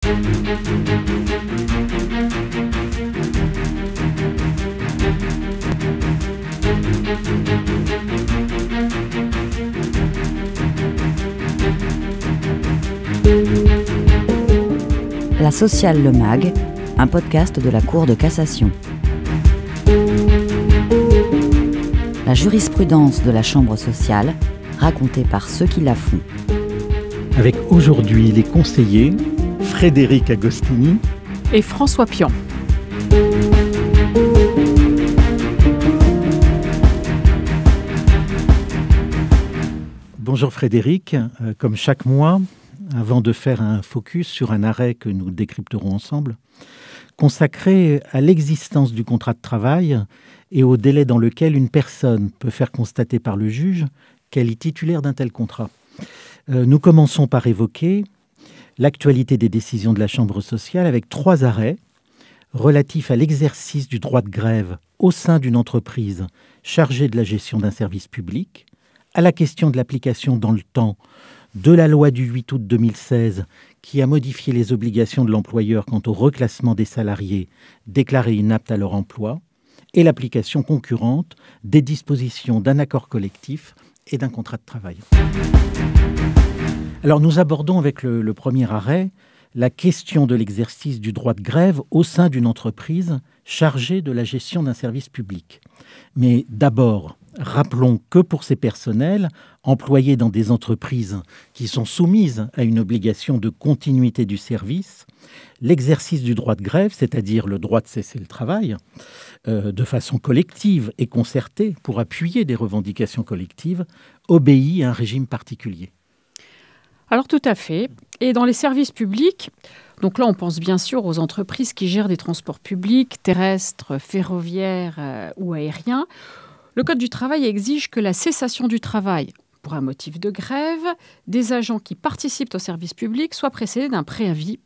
La Sociale Le Mag, un podcast de la Cour de cassation. La jurisprudence de la Chambre sociale, racontée par ceux qui la font. Avec aujourd'hui les conseillers Frédéric Agostini et François Pian. Bonjour Frédéric, comme chaque mois, avant de faire un focus sur un arrêt que nous décrypterons ensemble, consacré à l'existence du contrat de travail et au délai dans lequel une personne peut faire constater par le juge qu'elle est titulaire d'un tel contrat. Nous commençons par évoquer l'actualité des décisions de la Chambre sociale avec 3 arrêts relatifs à l'exercice du droit de grève au sein d'une entreprise chargée de la gestion d'un service public, à la question de l'application dans le temps de la loi du 8 août 2016 qui a modifié les obligations de l'employeur quant au reclassement des salariés déclarés inaptes à leur emploi et l'application concurrente des dispositions d'un accord collectif et d'un contrat de travail. Alors nous abordons avec le premier arrêt la question de l'exercice du droit de grève au sein d'une entreprise chargée de la gestion d'un service public. Mais d'abord, rappelons que pour ces personnels employés dans des entreprises qui sont soumises à une obligation de continuité du service, l'exercice du droit de grève, c'est-à-dire le droit de cesser le travail, de façon collective et concertée pour appuyer des revendications collectives, obéit à un régime particulier. Alors tout à fait. Et dans les services publics, donc là on pense bien sûr aux entreprises qui gèrent des transports publics, terrestres, ferroviaires ou aériens. Le Code du travail exige que la cessation du travail pour un motif de grève des agents qui participent au service public soit précédée d'un préavis,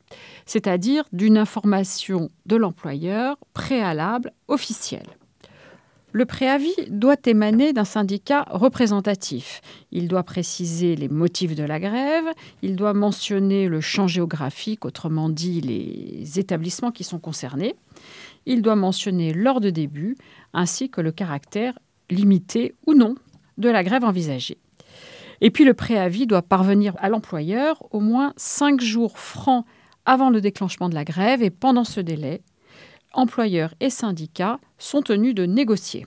c'est-à-dire d'une information de l'employeur préalable officielle. Le préavis doit émaner d'un syndicat représentatif. Il doit préciser les motifs de la grève, il doit mentionner le champ géographique, autrement dit les établissements qui sont concernés. Il doit mentionner l'heure de début ainsi que le caractère limité ou non de la grève envisagée. Et puis le préavis doit parvenir à l'employeur au moins 5 jours francs avant le déclenchement de la grève et pendant ce délai, employeurs et syndicats sont tenus de négocier.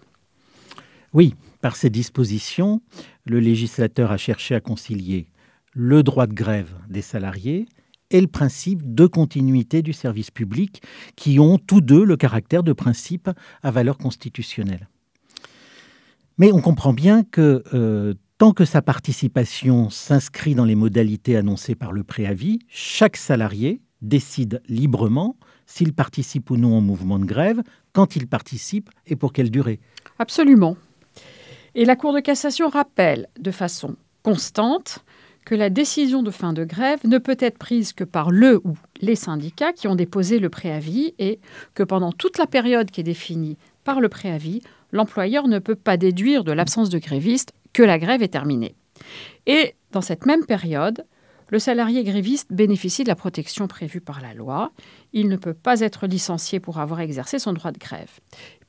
Oui, par ces dispositions, le législateur a cherché à concilier le droit de grève des salariés et le principe de continuité du service public qui ont tous deux le caractère de principe à valeur constitutionnelle. Mais on comprend bien que tant que sa participation s'inscrit dans les modalités annoncées par le préavis, chaque salarié décide librement s'il participe ou non au mouvement de grève, quand il participe et pour quelle durée. Absolument. Et la Cour de cassation rappelle de façon constante que la décision de fin de grève ne peut être prise que par le ou les syndicats qui ont déposé le préavis et que pendant toute la période qui est définie par le préavis, l'employeur ne peut pas déduire de l'absence de gréviste que la grève est terminée. Et dans cette même période, le salarié gréviste bénéficie de la protection prévue par la loi. Il ne peut pas être licencié pour avoir exercé son droit de grève.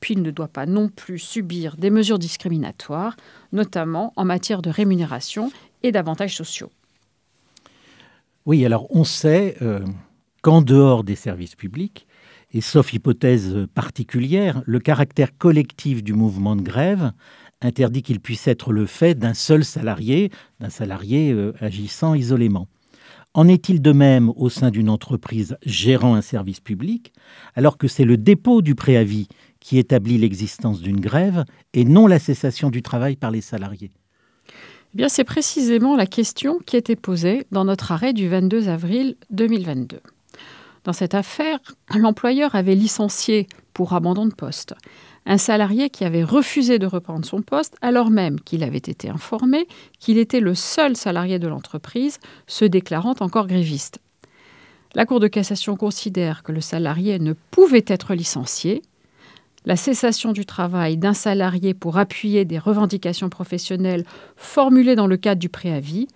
Puis il ne doit pas non plus subir des mesures discriminatoires, notamment en matière de rémunération et d'avantages sociaux. Oui, alors on sait qu'en dehors des services publics, et sauf hypothèse particulière, le caractère collectif du mouvement de grève interdit qu'il puisse être le fait d'un seul salarié, agissant isolément. En est-il de même au sein d'une entreprise gérant un service public, alors que c'est le dépôt du préavis qui établit l'existence d'une grève et non la cessation du travail par les salariés? Eh bien, c'est précisément la question qui était posée dans notre arrêt du 22 avril 2022. Dans cette affaire, l'employeur avait licencié pour abandon de poste un salarié qui avait refusé de reprendre son poste alors même qu'il avait été informé qu'il était le seul salarié de l'entreprise se déclarant encore gréviste. La Cour de cassation considère que le salarié ne pouvait être licencié. La cessation du travail d'un salarié pour appuyer des revendications professionnelles formulées dans le cadre du préavis,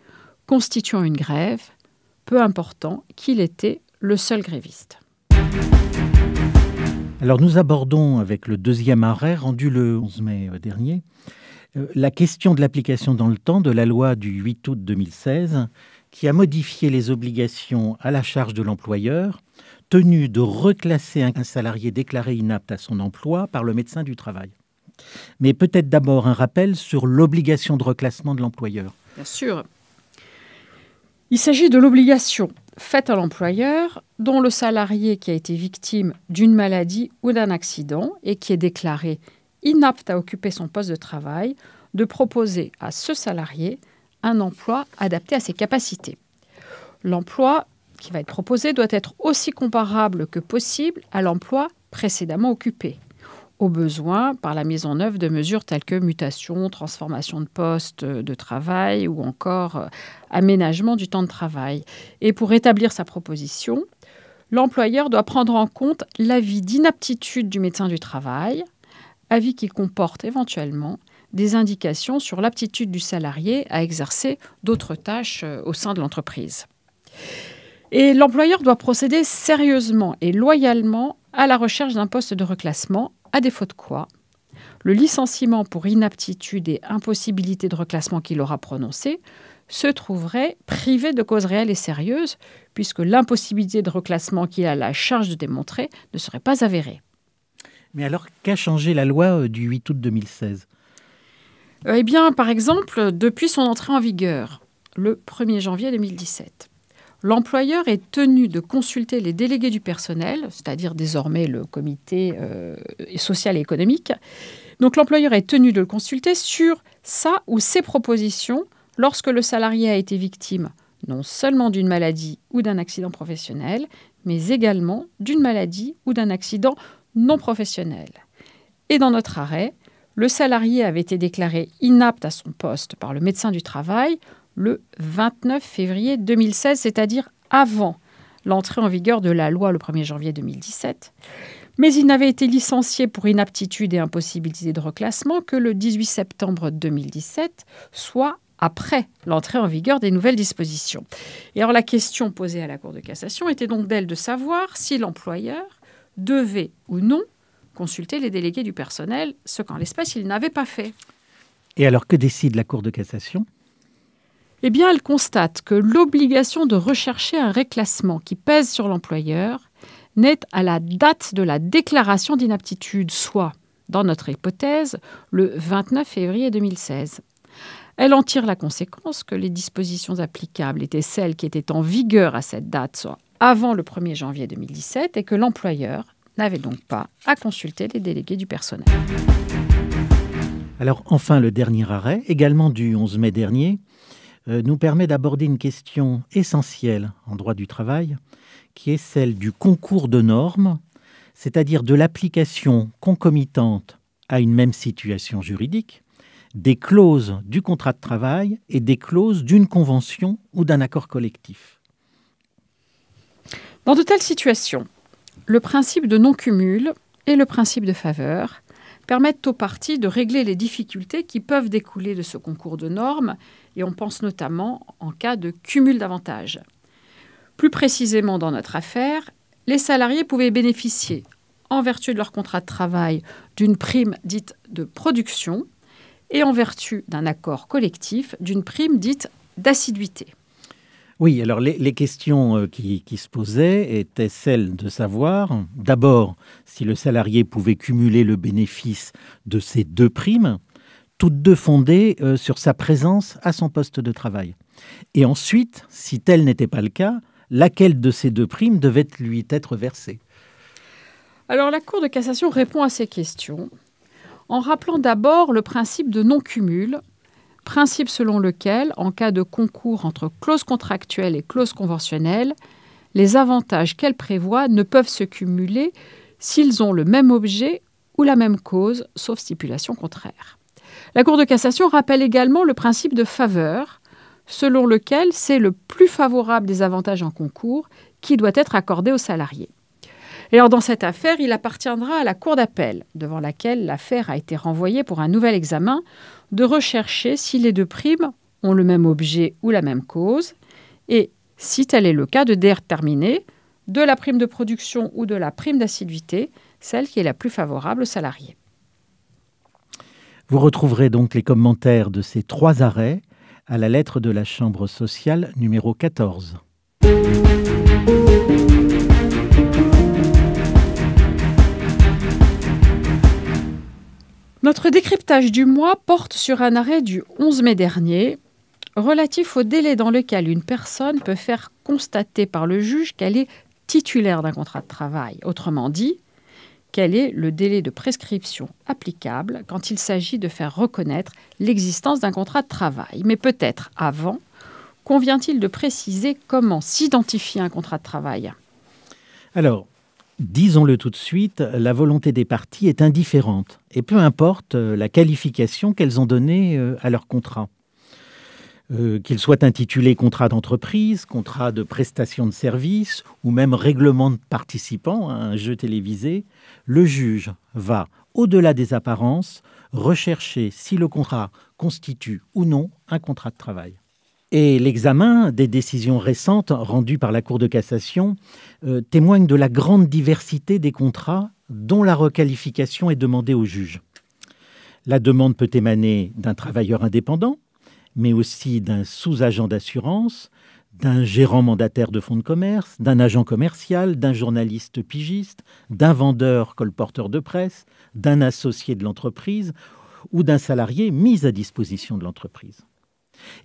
constituant une grève, peu important qu'il était le seul gréviste. Alors nous abordons avec le deuxième arrêt rendu le 11 mai dernier la question de l'application dans le temps de la loi du 8 août 2016 qui a modifié les obligations à la charge de l'employeur tenu de reclasser un salarié déclaré inapte à son emploi par le médecin du travail. Mais peut-être d'abord un rappel sur l'obligation de reclassement de l'employeur. Bien sûr. Il s'agit de l'obligation faite à l'employeur dont le salarié qui a été victime d'une maladie ou d'un accident et qui est déclaré inapte à occuper son poste de travail, de proposer à ce salarié un emploi adapté à ses capacités. L'emploi qui va être proposé doit être aussi comparable que possible à l'emploi précédemment occupé, au besoin par la mise en œuvre de mesures telles que mutation, transformation de poste de travail ou encore aménagement du temps de travail. Et pour établir sa proposition, l'employeur doit prendre en compte l'avis d'inaptitude du médecin du travail, avis qui comporte éventuellement des indications sur l'aptitude du salarié à exercer d'autres tâches au sein de l'entreprise. Et l'employeur doit procéder sérieusement et loyalement à la recherche d'un poste de reclassement, à défaut de quoi le licenciement pour inaptitude et impossibilité de reclassement qu'il aura prononcé se trouverait privé de cause réelle et sérieuse, puisque l'impossibilité de reclassement qu'il a la charge de démontrer ne serait pas avérée. Mais alors, qu'a changé la loi du 8 août 2016 ? Eh bien, par exemple, depuis son entrée en vigueur, le 1er janvier 2017, l'employeur est tenu de consulter les délégués du personnel, c'est-à-dire désormais le comité social et économique. Donc l'employeur est tenu de le consulter sur sa ou ses propositions lorsque le salarié a été victime non seulement d'une maladie ou d'un accident professionnel, mais également d'une maladie ou d'un accident non professionnel. Et dans notre arrêt, le salarié avait été déclaré inapte à son poste par le médecin du travail le 29 février 2016, c'est-à-dire avant l'entrée en vigueur de la loi le 1er janvier 2017. Mais il n'avait été licencié pour inaptitude et impossibilité de reclassement que le 18 septembre 2017, soit après l'entrée en vigueur des nouvelles dispositions. Et alors la question posée à la Cour de cassation était donc d'elle de savoir si l'employeur devait ou non consulter les délégués du personnel, ce qu'en l'espèce il n'avait pas fait. Et alors que décide la Cour de cassation ? Eh bien, elle constate que l'obligation de rechercher un reclassement qui pèse sur l'employeur naît à la date de la déclaration d'inaptitude, soit, dans notre hypothèse, le 29 février 2016. Elle en tire la conséquence que les dispositions applicables étaient celles qui étaient en vigueur à cette date, soit avant le 1er janvier 2017, et que l'employeur n'avait donc pas à consulter les délégués du personnel. Alors enfin, le dernier arrêt, également du 11 mai dernier, nous permet d'aborder une question essentielle en droit du travail, qui est celle du concours de normes, c'est-à-dire de l'application concomitante à une même situation juridique, des clauses du contrat de travail et des clauses d'une convention ou d'un accord collectif. Dans de telles situations, le principe de non-cumul et le principe de faveur permettent aux parties de régler les difficultés qui peuvent découler de ce concours de normes, et on pense notamment en cas de cumul d'avantages. Plus précisément dans notre affaire, les salariés pouvaient bénéficier, en vertu de leur contrat de travail, d'une prime dite de production et en vertu d'un accord collectif, d'une prime dite d'assiduité. Oui, alors les questions qui se posaient étaient celles de savoir, d'abord, si le salarié pouvait cumuler le bénéfice de ces deux primes, toutes deux fondées sur sa présence à son poste de travail. Et ensuite, si tel n'était pas le cas, laquelle de ces deux primes devait lui être versée ? Alors la Cour de cassation répond à ces questions en rappelant d'abord le principe de non-cumul, principe selon lequel, en cas de concours entre clauses contractuelles et clauses conventionnelles, les avantages qu'elles prévoient ne peuvent se cumuler s'ils ont le même objet ou la même cause, sauf stipulation contraire. La Cour de cassation rappelle également le principe de faveur, selon lequel c'est le plus favorable des avantages en concours qui doit être accordé aux salariés. Et alors dans cette affaire, il appartiendra à la Cour d'appel, devant laquelle l'affaire a été renvoyée pour un nouvel examen, de rechercher si les deux primes ont le même objet ou la même cause, et si tel est le cas, de déterminer, de la prime de production ou de la prime d'assiduité, celle qui est la plus favorable au salarié. Vous retrouverez donc les commentaires de ces 3 arrêts à la lettre de la Chambre sociale numéro 14. Notre décryptage du mois porte sur un arrêt du 11 mai dernier, relatif au délai dans lequel une personne peut faire constater par le juge qu'elle est titulaire d'un contrat de travail. Autrement dit, quel est le délai de prescription applicable quand il s'agit de faire reconnaître l'existence d'un contrat de travail. Mais peut-être avant, convient-il de préciser comment s'identifier un contrat de travail? Alors, disons-le tout de suite, la volonté des parties est indifférente, et peu importe la qualification qu'elles ont donnée à leur contrat. Qu'il soit intitulé contrat d'entreprise, contrat de prestation de service ou même règlement de participant à un jeu télévisé, le juge va, au-delà des apparences, rechercher si le contrat constitue ou non un contrat de travail. Et l'examen des décisions récentes rendues par la Cour de cassation témoigne de la grande diversité des contrats dont la requalification est demandée au juge. La demande peut émaner d'un travailleur indépendant, mais aussi d'un sous-agent d'assurance, d'un gérant mandataire de fonds de commerce, d'un agent commercial, d'un journaliste pigiste, d'un vendeur colporteur de presse, d'un associé de l'entreprise ou d'un salarié mis à disposition de l'entreprise.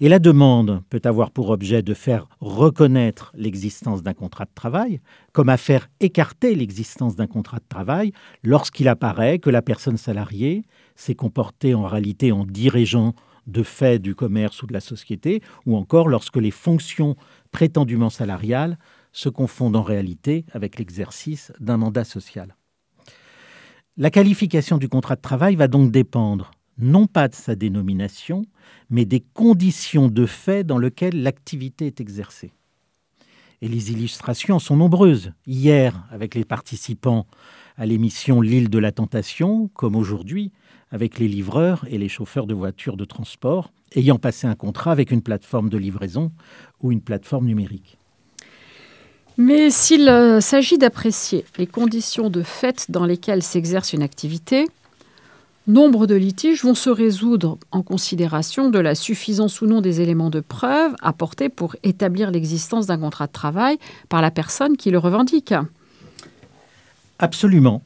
Et la demande peut avoir pour objet de faire reconnaître l'existence d'un contrat de travail, comme à faire écarter l'existence d'un contrat de travail lorsqu'il apparaît que la personne salariée s'est comportée en réalité en dirigeant de fait du commerce ou de la société, ou encore lorsque les fonctions prétendument salariales se confondent en réalité avec l'exercice d'un mandat social. La qualification du contrat de travail va donc dépendre non pas de sa dénomination, mais des conditions de fait dans lesquelles l'activité est exercée. Et les illustrations sont nombreuses. Hier, avec les participants à l'émission L'île de la tentation, comme aujourd'hui, avec les livreurs et les chauffeurs de voitures de transport, ayant passé un contrat avec une plateforme de livraison ou une plateforme numérique. Mais s'il s'agit d'apprécier les conditions de fait dans lesquelles s'exerce une activité, nombre de litiges vont se résoudre en considération de la suffisance ou non des éléments de preuve apportés pour établir l'existence d'un contrat de travail par la personne qui le revendique. Absolument.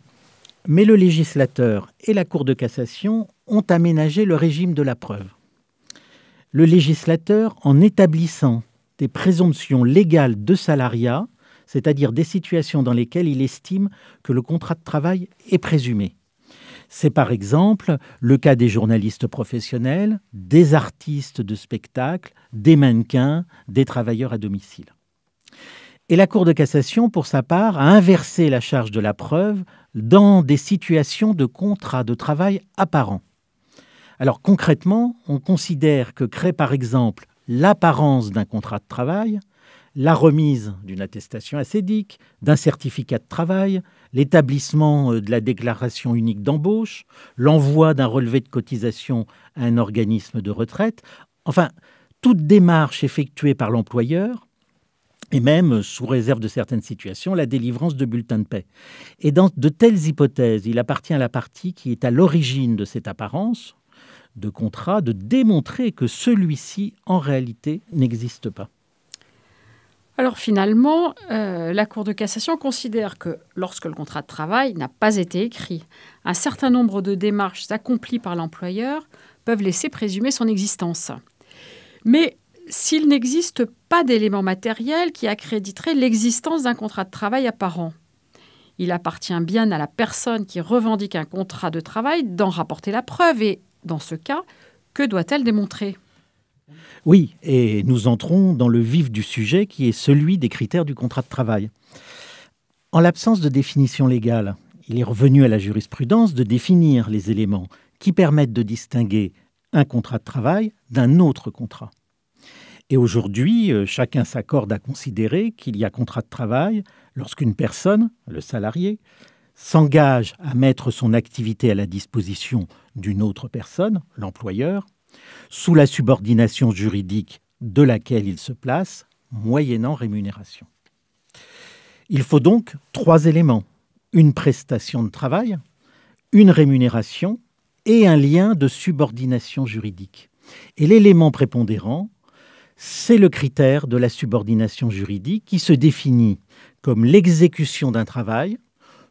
Mais le législateur et la Cour de cassation ont aménagé le régime de la preuve. Le législateur, en établissant des présomptions légales de salariat, c'est-à-dire des situations dans lesquelles il estime que le contrat de travail est présumé. C'est par exemple le cas des journalistes professionnels, des artistes de spectacle, des mannequins, des travailleurs à domicile. Et la Cour de cassation, pour sa part, a inversé la charge de la preuve dans des situations de contrat de travail apparent. Alors concrètement, on considère que crée par exemple l'apparence d'un contrat de travail, la remise d'une attestation assédique, d'un certificat de travail, l'établissement de la déclaration unique d'embauche, l'envoi d'un relevé de cotisation à un organisme de retraite, enfin, toute démarche effectuée par l'employeur, et même, sous réserve de certaines situations, la délivrance de bulletins de paie. Et dans de telles hypothèses, il appartient à la partie qui est à l'origine de cette apparence de contrat de démontrer que celui-ci, en réalité, n'existe pas. Alors finalement, la Cour de cassation considère que lorsque le contrat de travail n'a pas été écrit, un certain nombre de démarches accomplies par l'employeur peuvent laisser présumer son existence. Mais s'il n'existe pas d'éléments matériels qui accréditeraient l'existence d'un contrat de travail apparent, il appartient bien à la personne qui revendique un contrat de travail d'en rapporter la preuve. Et dans ce cas, que doit-elle démontrer ? Oui, et nous entrons dans le vif du sujet qui est celui des critères du contrat de travail. En l'absence de définition légale, il est revenu à la jurisprudence de définir les éléments qui permettent de distinguer un contrat de travail d'un autre contrat. Et aujourd'hui, chacun s'accorde à considérer qu'il y a contrat de travail lorsqu'une personne, le salarié, s'engage à mettre son activité à la disposition d'une autre personne, l'employeur, sous la subordination juridique de laquelle il se place, moyennant rémunération. Il faut donc 3 éléments. Une prestation de travail, une rémunération et un lien de subordination juridique. Et l'élément prépondérant, c'est le critère de la subordination juridique qui se définit comme l'exécution d'un travail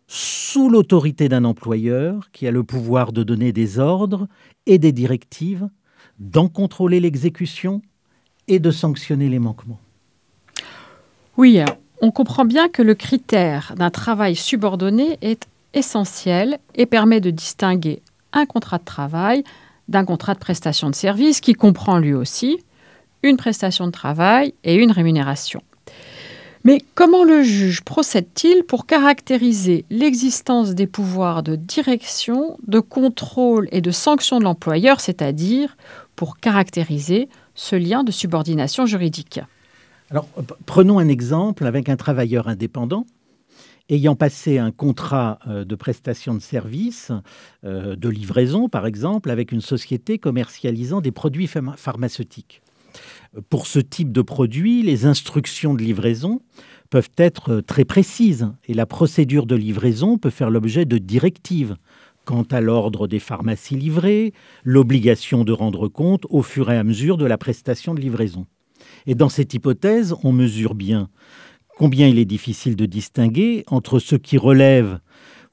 sous l'autorité d'un employeur qui a le pouvoir de donner des ordres et des directives, d'en contrôler l'exécution et de sanctionner les manquements. Oui, on comprend bien que le critère d'un travail subordonné est essentiel et permet de distinguer un contrat de travail d'un contrat de prestation de service qui comprend lui aussi une prestation de travail et une rémunération. Mais comment le juge procède-t-il pour caractériser l'existence des pouvoirs de direction, de contrôle et de sanction de l'employeur, c'est-à-dire pour caractériser ce lien de subordination juridique? Alors, prenons un exemple avec un travailleur indépendant ayant passé un contrat de prestation de service, de livraison par exemple, avec une société commercialisant des produits pharmaceutiques. Pour ce type de produit, les instructions de livraison peuvent être très précises et la procédure de livraison peut faire l'objet de directives quant à l'ordre des pharmacies livrées, l'obligation de rendre compte au fur et à mesure de la prestation de livraison. Et dans cette hypothèse, on mesure bien combien il est difficile de distinguer entre ce qui relève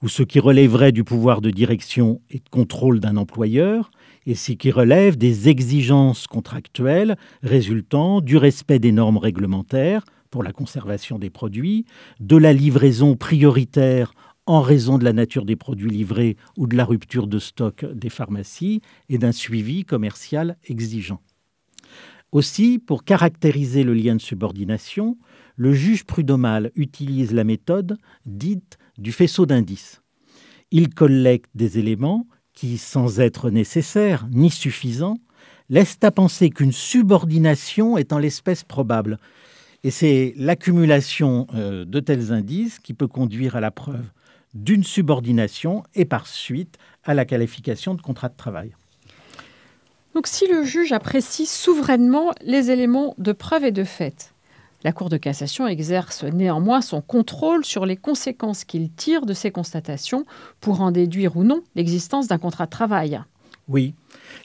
ou ce qui relèverait du pouvoir de direction et de contrôle d'un employeur et ce qui relève des exigences contractuelles résultant du respect des normes réglementaires pour la conservation des produits, de la livraison prioritaire en raison de la nature des produits livrés ou de la rupture de stock des pharmacies et d'un suivi commercial exigeant. Aussi, pour caractériser le lien de subordination, le juge prud'homal utilise la méthode dite du faisceau d'indices. Il collecte des éléments qui, sans être nécessaires ni suffisants, laissent à penser qu'une subordination est en l'espèce probable. Et c'est l'accumulation de tels indices qui peut conduire à la preuve d'une subordination et par suite à la qualification de contrat de travail. Donc si le juge apprécie souverainement les éléments de preuve et de fait, la Cour de cassation exerce néanmoins son contrôle sur les conséquences qu'il tire de ces constatations pour en déduire ou non l'existence d'un contrat de travail. Oui,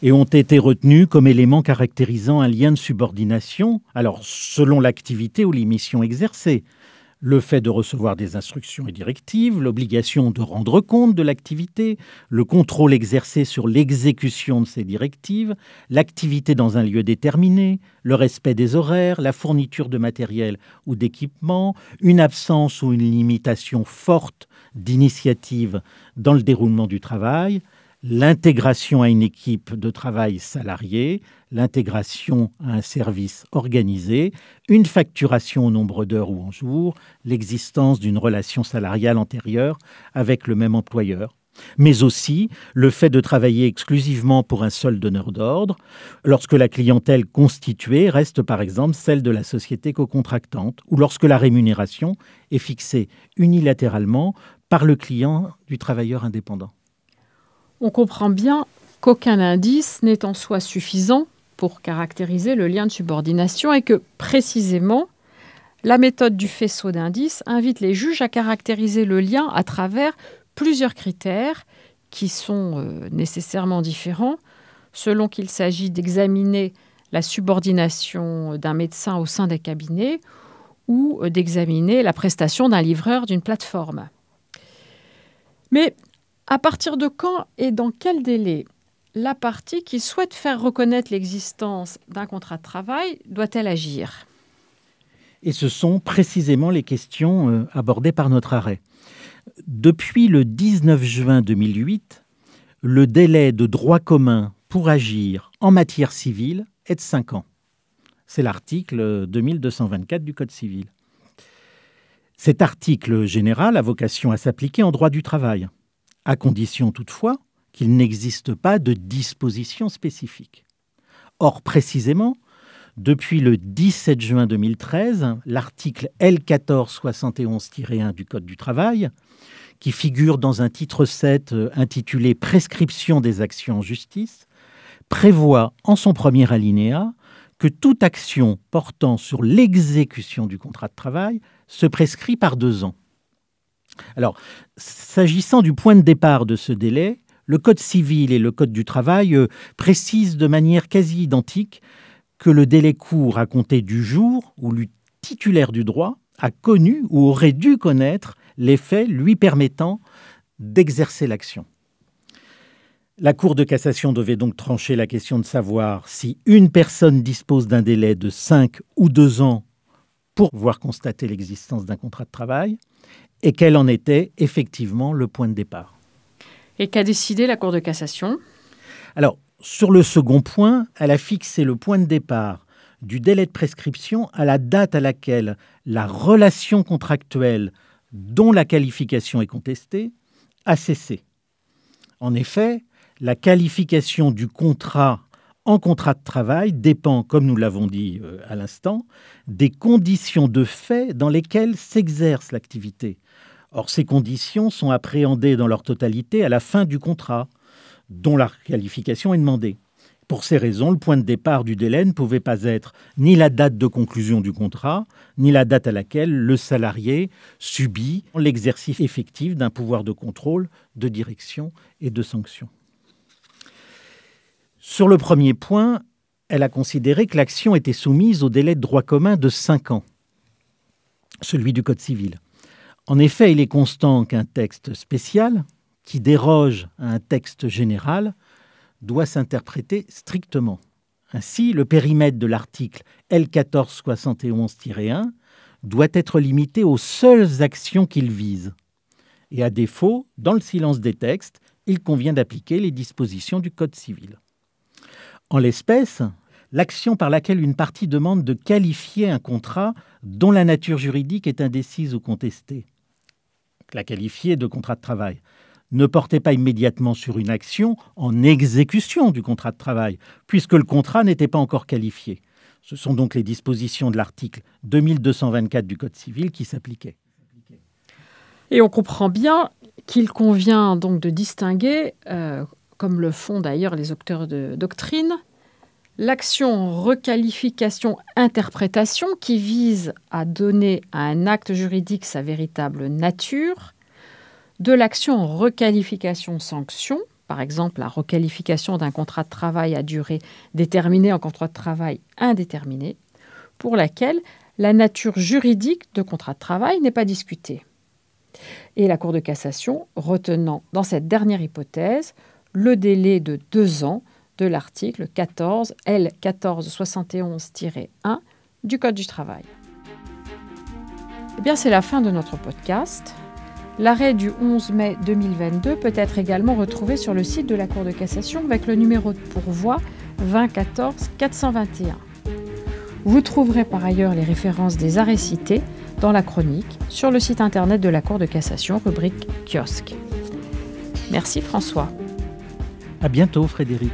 et ont été retenus comme éléments caractérisant un lien de subordination, alors selon l'activité ou les missions exercées. Le fait de recevoir des instructions et directives, l'obligation de rendre compte de l'activité, le contrôle exercé sur l'exécution de ces directives, l'activité dans un lieu déterminé, le respect des horaires, la fourniture de matériel ou d'équipement, une absence ou une limitation forte d'initiative dans le déroulement du travail, l'intégration à une équipe de travail salariée, l'intégration à un service organisé, une facturation au nombre d'heures ou en jours, l'existence d'une relation salariale antérieure avec le même employeur, mais aussi le fait de travailler exclusivement pour un seul donneur d'ordre, lorsque la clientèle constituée reste par exemple celle de la société cocontractante, ou lorsque la rémunération est fixée unilatéralement par le client du travailleur indépendant. On comprend bien qu'aucun indice n'est en soi suffisant pour caractériser le lien de subordination et que, précisément, la méthode du faisceau d'indices invite les juges à caractériser le lien à travers plusieurs critères qui sont nécessairement différents selon qu'il s'agit d'examiner la subordination d'un médecin au sein des cabinets ou d'examiner la prestation d'un livreur d'une plateforme. Mais à partir de quand et dans quel délai la partie qui souhaite faire reconnaître l'existence d'un contrat de travail doit-elle agir? Et ce sont précisément les questions abordées par notre arrêt. Depuis le 19 juin 2008, le délai de droit commun pour agir en matière civile est de 5 ans. C'est l'article 2224 du Code civil. Cet article général a vocation à s'appliquer en droit du travail, à condition toutefois qu'il n'existe pas de disposition spécifique. Or, précisément, depuis le 17 juin 2013, l'article L1471-1 du Code du travail, qui figure dans un titre 7 intitulé « Prescription des actions en justice », prévoit en son premier alinéa que toute action portant sur l'exécution du contrat de travail se prescrit par 2 ans. Alors, s'agissant du point de départ de ce délai, le Code civil et le Code du travail précisent de manière quasi identique que le délai court à compter du jour où le titulaire du droit a connu ou aurait dû connaître les faits lui permettant d'exercer l'action. La Cour de cassation devait donc trancher la question de savoir si une personne dispose d'un délai de 5 ou 2 ans pour pouvoir constater l'existence d'un contrat de travail et quel en était effectivement le point de départ. Et qu'a décidé la Cour de cassation ? Alors, sur le second point, elle a fixé le point de départ du délai de prescription à la date à laquelle la relation contractuelle dont la qualification est contestée a cessé. En effet, la qualification du contrat en contrat de travail dépend, comme nous l'avons dit à l'instant, des conditions de fait dans lesquelles s'exerce l'activité. Or, ces conditions sont appréhendées dans leur totalité à la fin du contrat, dont la qualification est demandée. Pour ces raisons, le point de départ du délai ne pouvait pas être ni la date de conclusion du contrat, ni la date à laquelle le salarié subit l'exercice effectif d'un pouvoir de contrôle, de direction et de sanction. Sur le premier point, elle a considéré que l'action était soumise au délai de droit commun de 5 ans, celui du Code civil. En effet, il est constant qu'un texte spécial, qui déroge à un texte général, doit s'interpréter strictement. Ainsi, le périmètre de l'article L1471-1 doit être limité aux seules actions qu'il vise. Et à défaut, dans le silence des textes, il convient d'appliquer les dispositions du Code civil. En l'espèce, l'action par laquelle une partie demande de qualifier un contrat dont la nature juridique est indécise ou contestée, la qualifier de contrat de travail, ne portait pas immédiatement sur une action en exécution du contrat de travail, puisque le contrat n'était pas encore qualifié. Ce sont donc les dispositions de l'article 2224 du Code civil qui s'appliquaient. Et on comprend bien qu'il convient donc de distinguer, comme le font d'ailleurs les auteurs de doctrine, l'action requalification-interprétation qui vise à donner à un acte juridique sa véritable nature, de l'action requalification-sanction, par exemple la requalification d'un contrat de travail à durée déterminée en contrat de travail indéterminé, pour laquelle la nature juridique de contrat de travail n'est pas discutée. Et la Cour de cassation retenant dans cette dernière hypothèse le délai de 2 ans de l'article 14 L1471-1 du Code du travail. Eh bien, c'est la fin de notre podcast. L'arrêt du 11 mai 2022 peut être également retrouvé sur le site de la Cour de cassation avec le numéro de pourvoi 2014 421. Vous trouverez par ailleurs les références des arrêts cités dans la chronique sur le site internet de la Cour de cassation, rubrique kiosque. Merci François. À bientôt Frédéric.